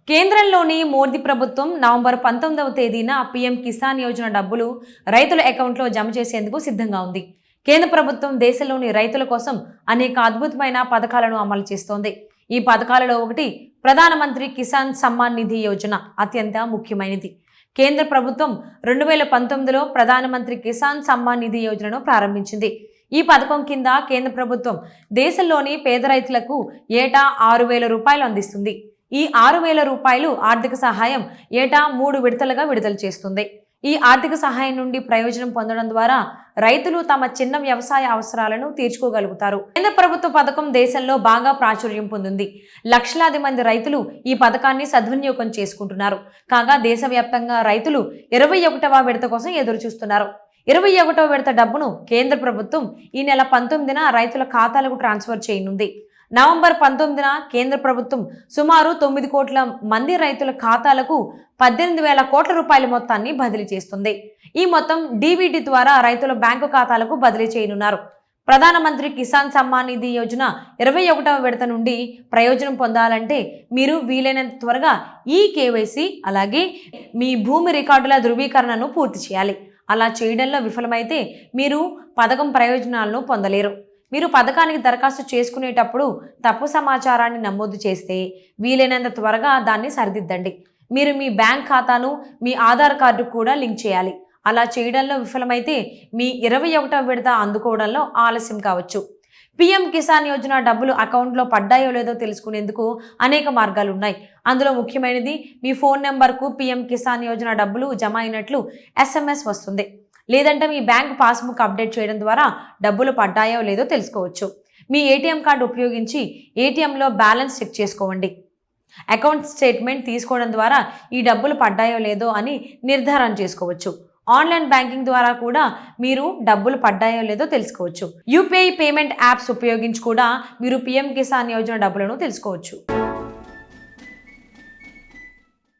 కేంద్రంలోని మోదీ ప్రభుత్వం నవంబర్ 19వ తేదీన పీఎం కిసాన్ యోజన డబ్బులు రైతుల అకౌంట్లో జమ చేసేందుకు సిద్ధంగా ఉంది. కేంద్ర ప్రభుత్వం దేశంలోని రైతుల కోసం అనేక అద్భుతమైన పథకాలను అమలు చేస్తోంది. ఈ పథకాలలో ఒకటి ప్రధానమంత్రి కిసాన్ సమ్మాన్ నిధి యోజన అత్యంత ముఖ్యమైనది. కేంద్ర ప్రభుత్వం 2019లో ప్రధానమంత్రి కిసాన్ సమ్మాన్ నిధి యోజనను ప్రారంభించింది. ఈ పథకం కింద కేంద్ర ప్రభుత్వం దేశంలోని పేద రైతులకు ఏటా 6,000 రూపాయలు అందిస్తుంది. ఈ 6,000 రూపాయలు ఆర్థిక సహాయం ఏటా 3 విడతలుగా విడుదల చేస్తుంది. ఈ ఆర్థిక సహాయం నుండి ప్రయోజనం పొందడం ద్వారా రైతులు తమ చిన్న వ్యవసాయ అవసరాలను తీర్చుకోగలుగుతారు. కేంద్ర ప్రభుత్వ పథకం దేశంలో బాగా ప్రాచుర్యం పొందింది. లక్షలాది మంది రైతులు ఈ పథకాన్ని సద్వినియోగం చేసుకుంటున్నారు. కాగా దేశవ్యాప్తంగా రైతులు 21వ విడత కోసం ఎదురు చూస్తున్నారు. 21వ విడత డబ్బును కేంద్ర ప్రభుత్వం ఈ నెల 19న రైతుల ఖాతాలకు ట్రాన్స్ఫర్ చేయనుంది. నవంబర్ 19న కేంద్ర ప్రభుత్వం సుమారు 9 కోట్ల మంది రైతుల ఖాతాలకు 18,000 కోట్ల రూపాయల మొత్తాన్ని బదిలీ చేస్తుంది. ఈ మొత్తం డీబీటీ ద్వారా రైతుల బ్యాంకు ఖాతాలకు బదిలీ చేయనున్నారు. ప్రధానమంత్రి కిసాన్ సమ్మాన్ నిధి యోజన 21వ విడత నుండి ప్రయోజనం పొందాలంటే మీరు వీలైనంత త్వరగా ఈ కేవైసీ అలాగే మీ భూమి రికార్డుల ధృవీకరణను పూర్తి చేయాలి. అలా చేయడంలో విఫలమైతే మీరు పథకం ప్రయోజనాలను పొందలేరు. మీరు పథకానికి దరఖాస్తు చేసుకునేటప్పుడు తప్పు సమాచారాన్ని నమోదు చేస్తే వీలైనంత త్వరగా దాన్ని సరిదిద్దండి. మీరు మీ బ్యాంక్ ఖాతాను మీ ఆధార్ కార్డు కూడా లింక్ చేయాలి. అలా చేయడంలో విఫలమైతే మీ 21వ విడత అందుకోవడంలో ఆలస్యం కావచ్చు. పీఎం కిసాన్ యోజన డబ్బులు అకౌంట్లో పడ్డాయో లేదో తెలుసుకునేందుకు అనేక మార్గాలు ఉన్నాయి. అందులో ముఖ్యమైనది మీ ఫోన్ నెంబర్కు పీఎం కిసాన్ యోజన డబ్బులు జమ అయినట్లు SMS వస్తుంది. లేదంటే మీ బ్యాంక్ పాస్బుక్ అప్డేట్ చేయడం ద్వారా డబ్బులు పడ్డాయో లేదో తెలుసుకోవచ్చు. మీ ఏటీఎం కార్డు ఉపయోగించి ఏటీఎంలో బ్యాలెన్స్ చెక్ చేసుకోండి. అకౌంట్ స్టేట్మెంట్ తీసుకోవడం ద్వారా ఈ డబ్బులు పడ్డాయో లేదో అని నిర్ధారణ చేసుకోవచ్చు. ఆన్లైన్ బ్యాంకింగ్ ద్వారా కూడా మీరు డబ్బులు పడ్డాయో లేదో తెలుసుకోవచ్చు. యూపీఐ పేమెంట్ యాప్స్ ఉపయోగించి కూడా మీరు పీఎం కిసాన్ యోజన డబ్బులను తెలుసుకోవచ్చు.